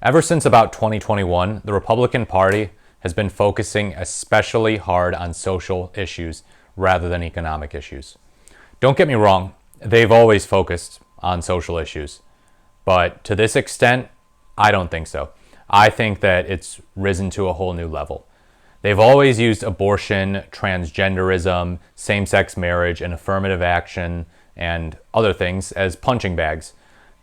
Ever since about 2021, the Republican Party has been focusing especially hard on social issues rather than economic issues. Don't get me wrong, they've always focused on social issues. But to this extent, I don't think so. I think that it's risen to a whole new level. They've always used abortion, transgenderism, same-sex marriage, and affirmative action, and other things as punching bags.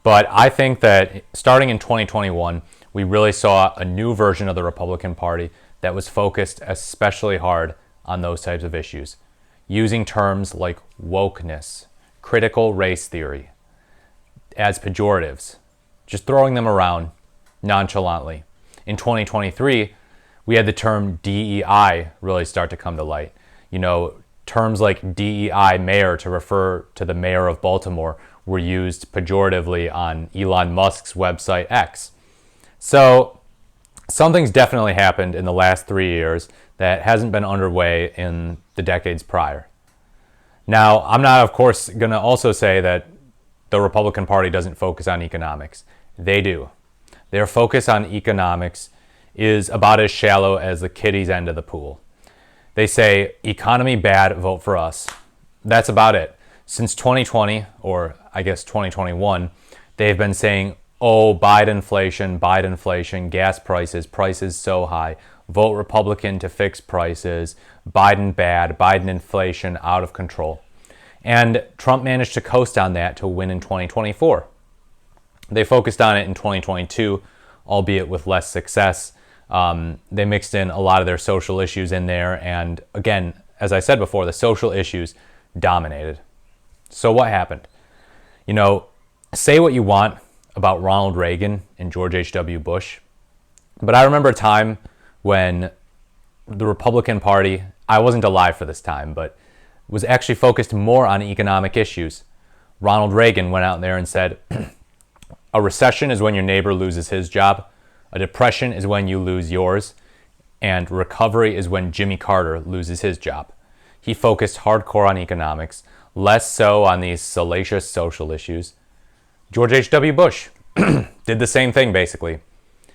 But I think that starting in 2021, we really saw a new version of the Republican Party that was focused especially hard on those types of issues, using terms like wokeness, critical race theory, as pejoratives, just throwing them around nonchalantly. In 2023, we had the term DEI really start to come to light. Terms like DEI mayor to refer to the mayor of Baltimore were used pejoratively on Elon Musk's website X. So something's definitely happened in the last 3 years that hasn't been underway in the decades prior. Now, I'm not, of course, going to also say that the Republican Party doesn't focus on economics. They do. Their focus on economics is about as shallow as the kiddies' end of the pool. They say, economy bad, vote for us. That's about it. Since 2020, or I guess 2021, they've been saying, oh, Biden inflation, gas prices so high, vote Republican to fix prices, Biden bad, Biden inflation out of control. And Trump managed to coast on that to win in 2024. They focused on it in 2022, albeit with less success. They mixed in a lot of their social issues in there. And again, as I said before, the social issues dominated. So what happened? Say what you want about Ronald Reagan and George H.W. Bush, but I remember a time when the Republican Party, I wasn't alive for this time, but was actually focused more on economic issues. Ronald Reagan went out there and said, a recession is when your neighbor loses his job, a depression is when you lose yours, and recovery is when Jimmy Carter loses his job. He focused hardcore on economics, less so on these salacious social issues. George H.W. Bush did the same thing, basically.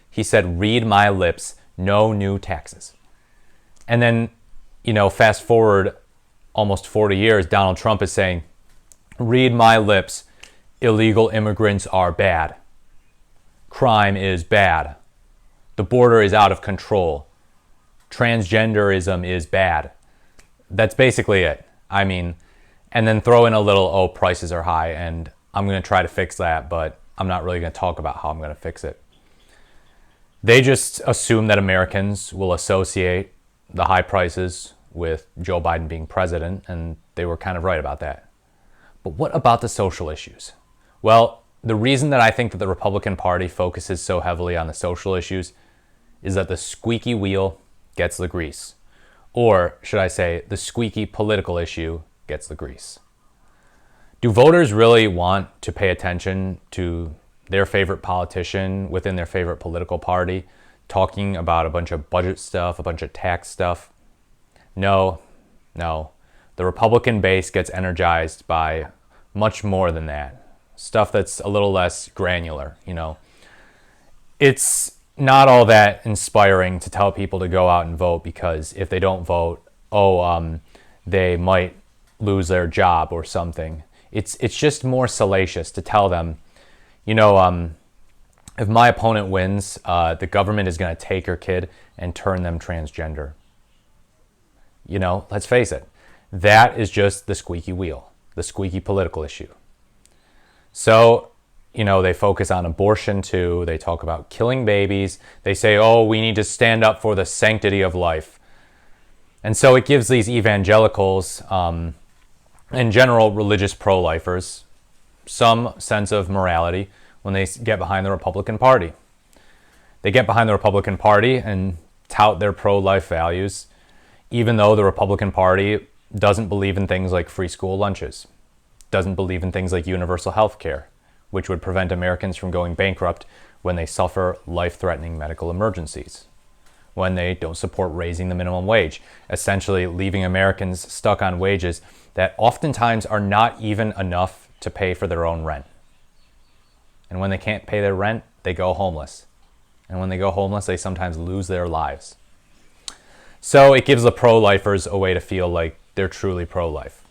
He said, read my lips, no new taxes. And then, fast forward almost 40 years, Donald Trump is saying, read my lips, illegal immigrants are bad. Crime is bad. The border is out of control. Transgenderism is bad. That's basically it. And then throw in a little, oh, prices are high, and I'm going to try to fix that, but I'm not really going to talk about how I'm going to fix it. They just assume that Americans will associate the high prices with Joe Biden being president, and they were kind of right about that. But what about the social issues? Well, the reason that I think that the Republican Party focuses so heavily on the social issues is that the squeaky wheel gets the grease. Or should I say, the squeaky political issue gets the grease. Do voters really want to pay attention to their favorite politician within their favorite political party talking about a bunch of budget stuff, a bunch of tax stuff? No. The Republican base gets energized by much more than that. Stuff that's a little less granular, It's not all that inspiring to tell people to go out and vote because if they don't vote, they might lose their job or something. It's just more salacious to tell them, if my opponent wins, the government is going to take your kid and turn them transgender. Let's face it. That is just the squeaky wheel, the squeaky political issue. So, they focus on abortion too. They talk about killing babies. They say, we need to stand up for the sanctity of life. And so it gives these evangelicals, in general, religious pro-lifers, some sense of morality when they get behind the Republican Party. They get behind the Republican Party and tout their pro-life values, even though the Republican Party doesn't believe in things like free school lunches, doesn't believe in things like universal health care, which would prevent Americans from going bankrupt when they suffer life-threatening medical emergencies, when they don't support raising the minimum wage, essentially leaving Americans stuck on wages that oftentimes are not even enough to pay for their own rent. And when they can't pay their rent, they go homeless. And when they go homeless, they sometimes lose their lives. So it gives the pro-lifers a way to feel like they're truly pro-life.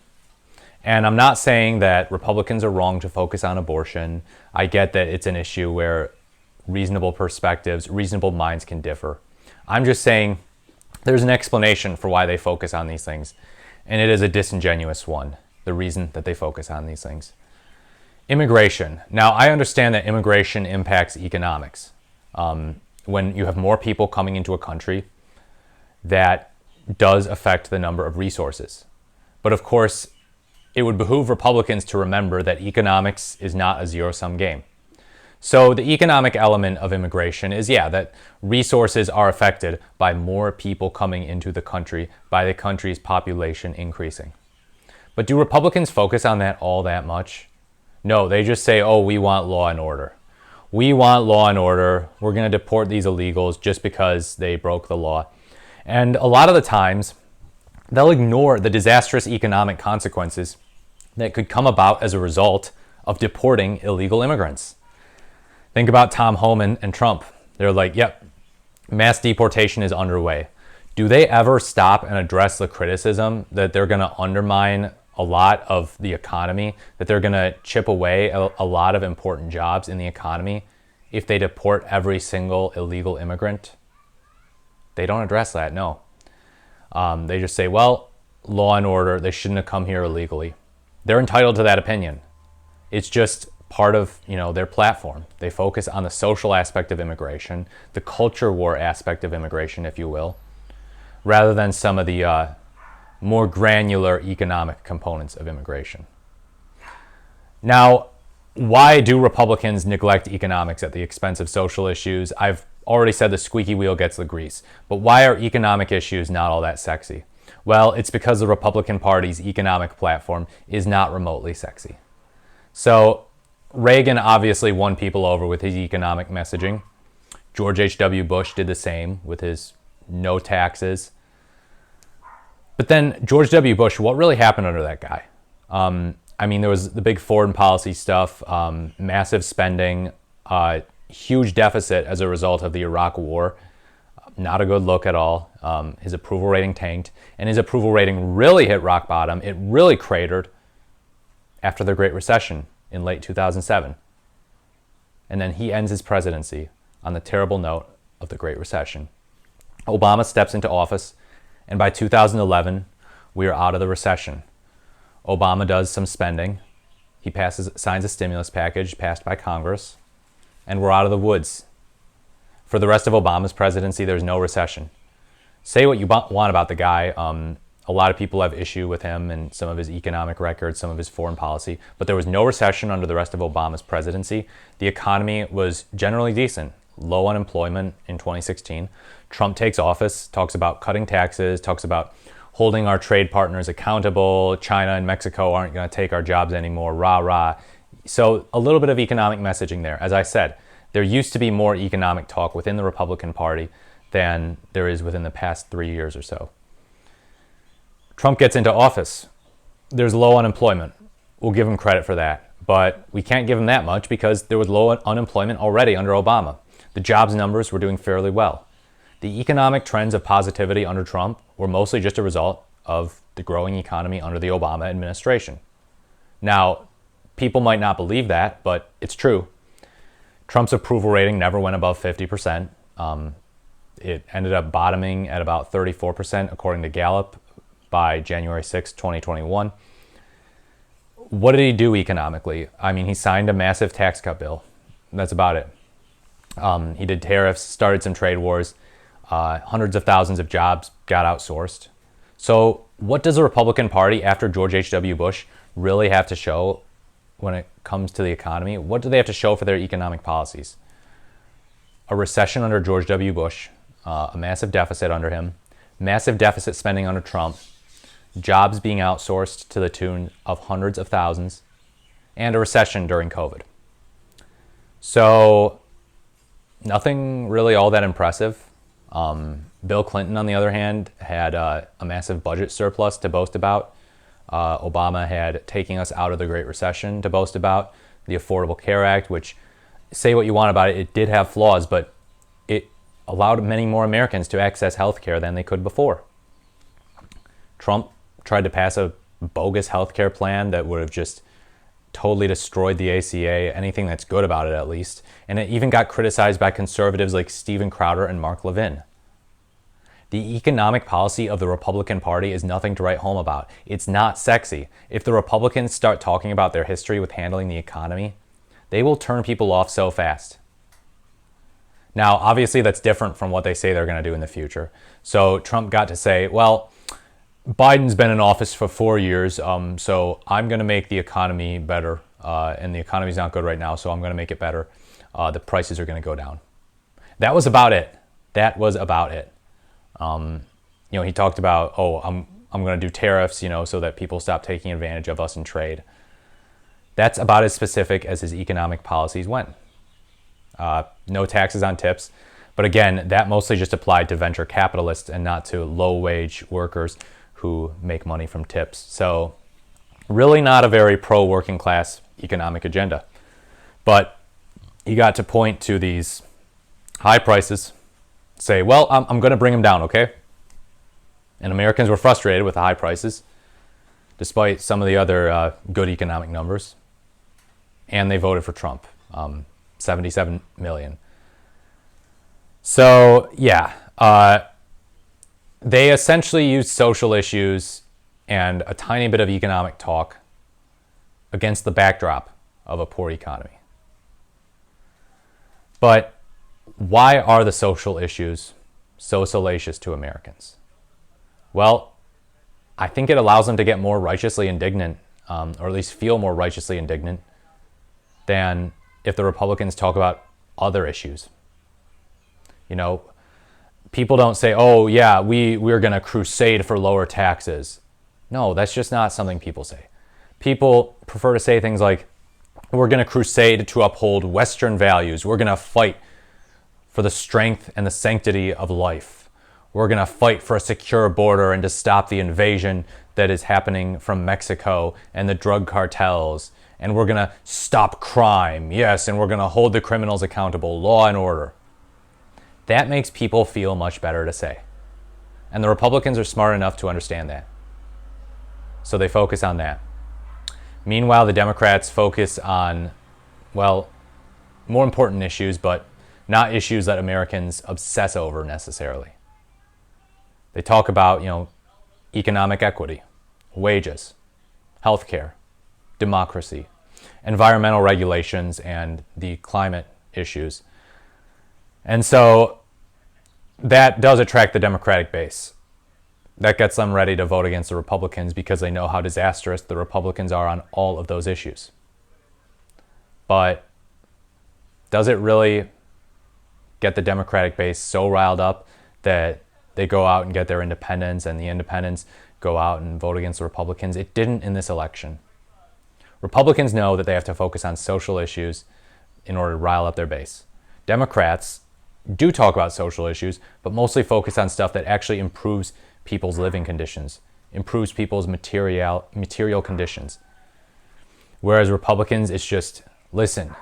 And I'm not saying that Republicans are wrong to focus on abortion. I get that it's an issue where reasonable perspectives, reasonable minds can differ. I'm just saying there's an explanation for why they focus on these things. And it is a disingenuous one, the reason that they focus on these things. Immigration. Now, I understand that immigration impacts economics. When you have more people coming into a country, that does affect the number of resources. But of course, it would behoove Republicans to remember that economics is not a zero-sum game. So the economic element of immigration is, that resources are affected by more people coming into the country, by the country's population increasing. But do Republicans focus on that all that much? No, they just say, oh, we want law and order. We want law and order. We're going to deport these illegals just because they broke the law. And a lot of the times, they'll ignore the disastrous economic consequences that could come about as a result of deporting illegal immigrants. Think about Tom Homan and Trump. They're like, yep, mass deportation is underway. Do they ever stop and address the criticism that they're going to undermine a lot of the economy, that they're going to chip away a lot of important jobs in the economy if they deport every single illegal immigrant? They don't address that, no. They just say, well, law and order, they shouldn't have come here illegally. They're entitled to that opinion. It's just part of, their platform. They focus on the social aspect of immigration, the culture war aspect of immigration, if you will, rather than some of the more granular economic components of immigration. Now, why do Republicans neglect economics at the expense of social issues? I've already said the squeaky wheel gets the grease, but why are economic issues not all that sexy? Well, it's because the Republican Party's economic platform is not remotely sexy. So Reagan obviously won people over with his economic messaging. George H.W. Bush did the same with his no taxes. But then George W. Bush, what really happened under that guy? There was the big foreign policy stuff, massive spending, huge deficit as a result of the Iraq War. Not a good look at all. His approval rating tanked, and his approval rating really hit rock bottom. It really cratered after the Great Recession in late 2007. And then he ends his presidency on the terrible note of the Great Recession. Obama steps into office, and by 2011, we are out of the recession. Obama does some spending. He signs a stimulus package passed by Congress, and we're out of the woods. For the rest of Obama's presidency, there's no recession. Say what you want about the guy. A lot of people have issue with him and some of his economic records, some of his foreign policy, but there was no recession under the rest of Obama's presidency. The economy was generally decent. Low unemployment in 2016. Trump takes office, talks about cutting taxes, talks about holding our trade partners accountable. China and Mexico aren't going to take our jobs anymore, rah, rah. So a little bit of economic messaging there. As I said, there used to be more economic talk within the Republican Party than there is within the past 3 years or so. Trump gets into office. There's low unemployment. We'll give him credit for that. But we can't give him that much because there was low unemployment already under Obama. The jobs numbers were doing fairly well. The economic trends of positivity under Trump were mostly just a result of the growing economy under the Obama administration. Now, people might not believe that, but it's true. Trump's approval rating never went above 50%. It ended up bottoming at about 34%, according to Gallup, by January 6, 2021. What did he do economically? He signed a massive tax cut bill. That's about it. He did tariffs, started some trade wars. Hundreds of thousands of jobs got outsourced. So what does the Republican Party after George H.W. Bush really have to show when it comes to the economy? What do they have to show for their economic policies? A recession under George W. Bush, a massive deficit under him, massive deficit spending under Trump, jobs being outsourced to the tune of hundreds of thousands, and a recession during COVID. So nothing really all that impressive. Bill Clinton, on the other hand, had a massive budget surplus to boast about. Obama had taking us out of the Great Recession to boast about. The Affordable Care Act, which, say what you want about it, it did have flaws, but it allowed many more Americans to access health care than they could before. Trump tried to pass a bogus health care plan that would have just totally destroyed the ACA, anything that's good about it at least. And it even got criticized by conservatives like Steven Crowder and Mark Levin. The economic policy of the Republican Party is nothing to write home about. It's not sexy. If the Republicans start talking about their history with handling the economy, they will turn people off so fast. Now, obviously, that's different from what they say they're going to do in the future. So Trump got to say, well, Biden's been in office for 4 years, so I'm going to make the economy better. And the economy's not good right now, so I'm going to make it better. The prices are going to go down. That was about it. That was about it. He talked about, I'm going to do tariffs, so that people stop taking advantage of us in trade. That's about as specific as his economic policies went. No taxes on tips. But again, that mostly just applied to venture capitalists and not to low-wage workers who make money from tips. So really not a very pro-working class economic agenda. But he got to point to these high prices, say, well, I'm going to bring them down, okay? And Americans were frustrated with the high prices, despite some of the other good economic numbers. And they voted for Trump, 77 million. So, yeah, they essentially used social issues and a tiny bit of economic talk against the backdrop of a poor economy. But why are the social issues so salacious to Americans? Well, I think it allows them to get more righteously indignant, or at least feel more righteously indignant, than if the Republicans talk about other issues. People don't say, oh, yeah, we're going to crusade for lower taxes. No, that's just not something people say. People prefer to say things like, we're going to crusade to uphold Western values. We're going to fight for the strength and the sanctity of life. We're going to fight for a secure border and to stop the invasion that is happening from Mexico and the drug cartels. And we're going to stop crime. Yes, and we're going to hold the criminals accountable. Law and order. That makes people feel much better to say. And the Republicans are smart enough to understand that. So they focus on that. Meanwhile, the Democrats focus on, well, more important issues, but not issues that Americans obsess over necessarily. They talk about, economic equity, wages, healthcare, democracy, environmental regulations, and the climate issues. And so that does attract the Democratic base. That gets them ready to vote against the Republicans because they know how disastrous the Republicans are on all of those issues. But does it really get the Democratic base so riled up that they go out and get their independents and the independents go out and vote against the Republicans? It didn't in this election. Republicans know that they have to focus on social issues in order to rile up their base. Democrats do talk about social issues, but mostly focus on stuff that actually improves people's living conditions, improves people's material conditions. Whereas Republicans, it's just, listen,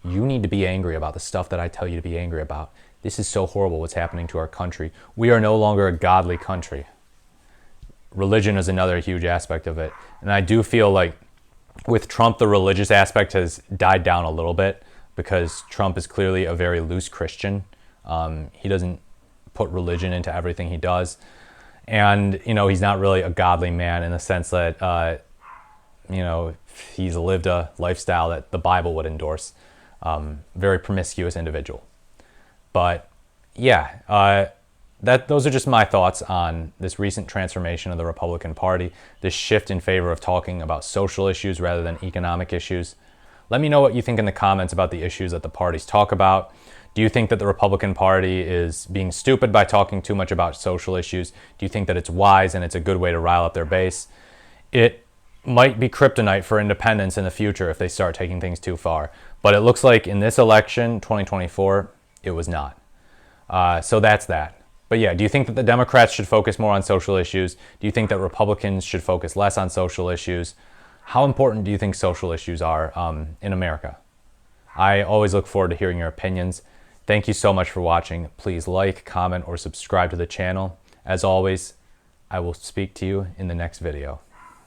you need to be angry about the stuff that I tell you to be angry about. This is so horrible what's happening to our country. We are no longer a godly country. Religion is another huge aspect of it. And I do feel like with Trump, the religious aspect has died down a little bit, because Trump is clearly a very loose Christian. He doesn't put religion into everything he does. And, he's not really a godly man in the sense that, he's lived a lifestyle that the Bible would endorse. Very promiscuous individual. But, yeah, those are just my thoughts on this recent transformation of the Republican Party, this shift in favor of talking about social issues rather than economic issues. Let me know what you think in the comments about the issues that the parties talk about. Do you think that the Republican Party is being stupid by talking too much about social issues? Do you think that it's wise and it's a good way to rile up their base? It might be kryptonite for independents in the future if they start taking things too far. But it looks like in this election, 2024, it was not. So that's that. But yeah, do you think that the Democrats should focus more on social issues? Do you think that Republicans should focus less on social issues? How important do you think social issues are in America? I always look forward to hearing your opinions. Thank you so much for watching. Please like, comment, or subscribe to the channel. As always, I will speak to you in the next video.